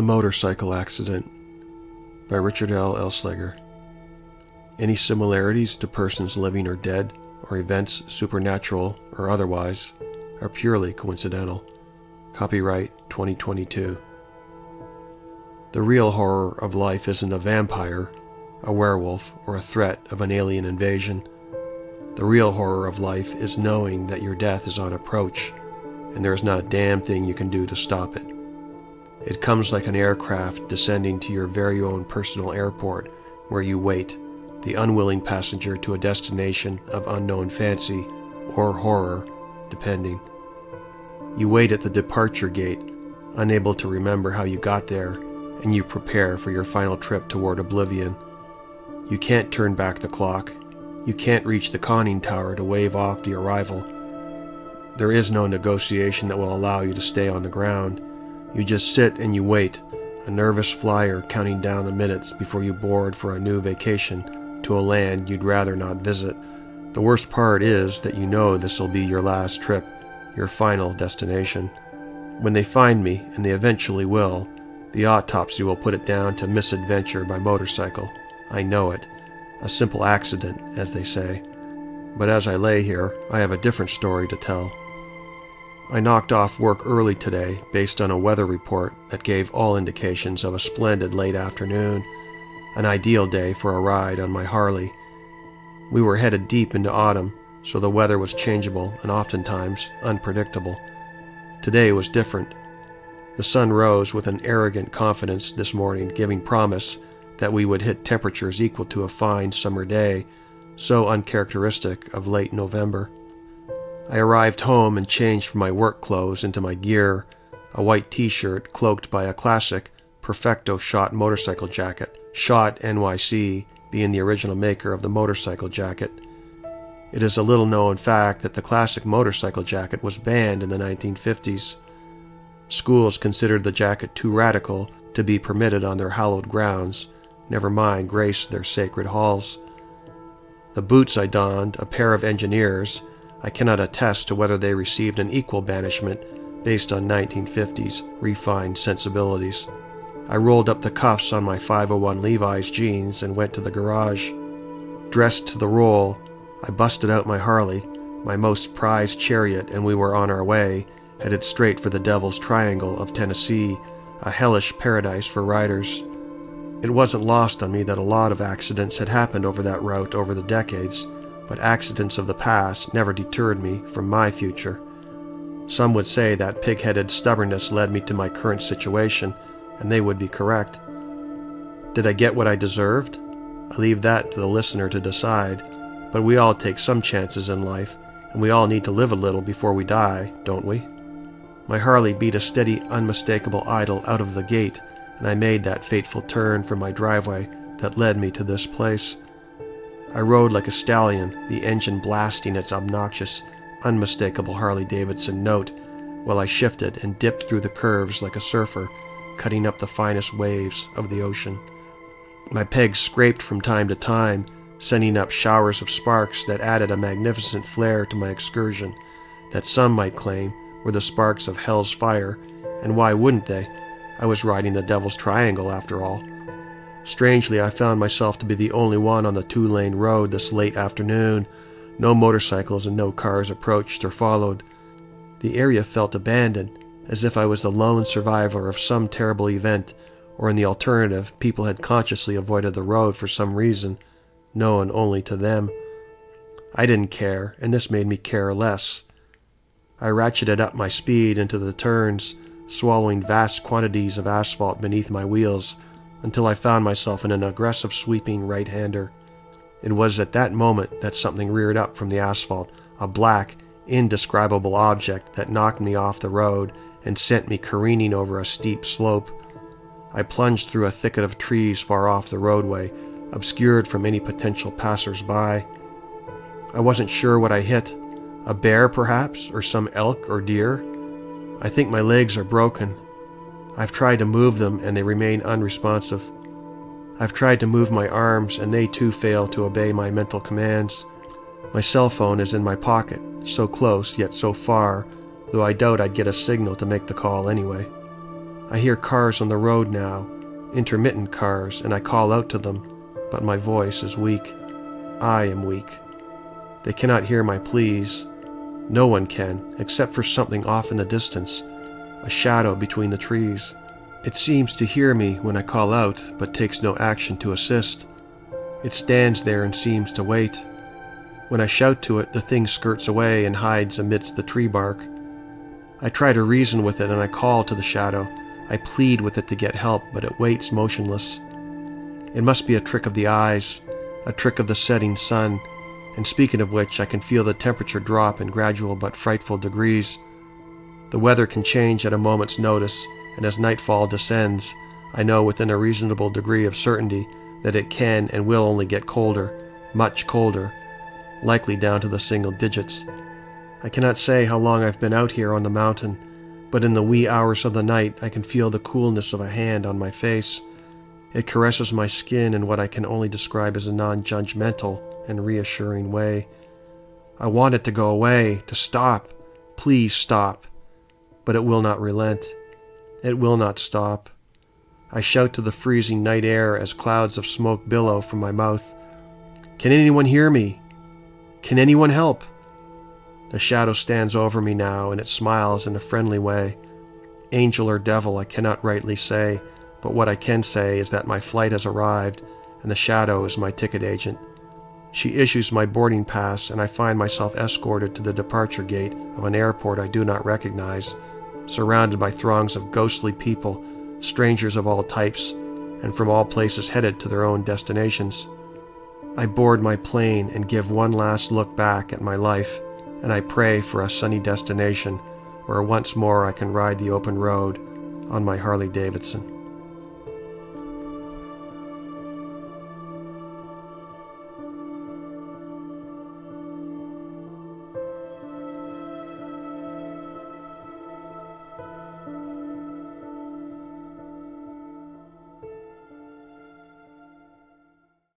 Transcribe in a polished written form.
The Motorcycle Accident by Richard L. Elsliger. Any similarities to persons living or dead, or events supernatural or otherwise, are purely coincidental. Copyright 2022. The real horror of life isn't a vampire, a werewolf, or a threat of an alien invasion. The real horror of life is knowing that your death is on approach, and there is not a damn thing you can do to stop it. It comes like an aircraft descending to your very own personal airport, where you wait, the unwilling passenger to a destination of unknown fancy or horror, depending. You wait at the departure gate, unable to remember how you got there, and you prepare for your final trip toward oblivion. You can't turn back the clock. You can't reach the conning tower to wave off the arrival. There is no negotiation that will allow you to stay on the ground. You just sit and you wait, a nervous flyer counting down the minutes before you board for a new vacation to a land you'd rather not visit. The worst part is that you know this will be your last trip, your final destination. When they find me, and they eventually will, the autopsy will put it down to misadventure by motorcycle. I know it. A simple accident, as they say. But as I lay here, I have a different story to tell. I knocked off work early today based on a weather report that gave all indications of a splendid late afternoon, an ideal day for a ride on my Harley. We were headed deep into autumn, so the weather was changeable and oftentimes unpredictable. Today was different. The sun rose with an arrogant confidence this morning, giving promise that we would hit temperatures equal to a fine summer day, so uncharacteristic of late November. I arrived home and changed from my work clothes into my gear, a white t-shirt cloaked by a classic Perfecto Shot motorcycle jacket, Shot NYC being the original maker of the motorcycle jacket. It is a little known fact that the classic motorcycle jacket was banned in the 1950s. Schools considered the jacket too radical to be permitted on their hallowed grounds, never mind grace their sacred halls. The boots I donned, a pair of engineers, I cannot attest to whether they received an equal banishment based on 1950s refined sensibilities. I rolled up the cuffs on my 501 Levi's jeans and went to the garage. Dressed to the roll, I busted out my Harley, my most prized chariot, and we were on our way, headed straight for the Devil's Triangle of Tennessee, a hellish paradise for riders. It wasn't lost on me that a lot of accidents had happened over that route over the decades, but accidents of the past never deterred me from my future. Some would say that pig-headed stubbornness led me to my current situation, and they would be correct. Did I get what I deserved? I leave that to the listener to decide, but we all take some chances in life, and we all need to live a little before we die, don't we? My Harley beat a steady, unmistakable idle out of the gate, and I made that fateful turn from my driveway that led me to this place. I rode like a stallion, the engine blasting its obnoxious, unmistakable Harley-Davidson note, while I shifted and dipped through the curves like a surfer, cutting up the finest waves of the ocean. My pegs scraped from time to time, sending up showers of sparks that added a magnificent flair to my excursion, that some might claim were the sparks of hell's fire, and why wouldn't they? I was riding the Devil's Triangle after all. Strangely, I found myself to be the only one on the two-lane road this late afternoon. No motorcycles and no cars approached or followed. The area felt abandoned, as if I was the lone survivor of some terrible event, or in the alternative, people had consciously avoided the road for some reason, known only to them. I didn't care, and this made me care less. I ratcheted up my speed into the turns, swallowing vast quantities of asphalt beneath my wheels, until I found myself in an aggressive sweeping right-hander. It was at that moment that something reared up from the asphalt, a black, indescribable object that knocked me off the road and sent me careening over a steep slope. I plunged through a thicket of trees far off the roadway, obscured from any potential passers-by. I wasn't sure what I hit. A bear, perhaps, or some elk or deer. I think my legs are broken. I've tried to move them, and they remain unresponsive. I've tried to move my arms, and they too fail to obey my mental commands. My cell phone is in my pocket, so close yet so far, though I doubt I'd get a signal to make the call anyway. I hear cars on the road now, intermittent cars, and I call out to them, but my voice is weak. I am weak. They cannot hear my pleas. No one can, except for something off in the distance, a shadow between the trees. It seems to hear me when I call out, but takes no action to assist. It stands there and seems to wait. When I shout to it, the thing skirts away and hides amidst the tree bark. I try to reason with it and I call to the shadow. I plead with it to get help, but it waits motionless. It must be a trick of the eyes, a trick of the setting sun, and speaking of which, I can feel the temperature drop in gradual but frightful degrees. The weather can change at a moment's notice, and as nightfall descends, I know within a reasonable degree of certainty that it can and will only get colder, much colder, likely down to the single digits. I cannot say how long I've been out here on the mountain, but in the wee hours of the night I can feel the coolness of a hand on my face. It caresses my skin in what I can only describe as a non-judgmental and reassuring way. I want it to go away, to stop. Please stop. But it will not relent. It will not stop. I shout to the freezing night air as clouds of smoke billow from my mouth. Can anyone hear me? Can anyone help? The shadow stands over me now, and it smiles in a friendly way. Angel or devil, I cannot rightly say, but what I can say is that my flight has arrived, and the shadow is my ticket agent. She issues my boarding pass, and I find myself escorted to the departure gate of an airport I do not recognize, surrounded by throngs of ghostly people, strangers of all types, and from all places headed to their own destinations. I board my plane and give one last look back at my life, and I pray for a sunny destination where once more I can ride the open road on my Harley Davidson.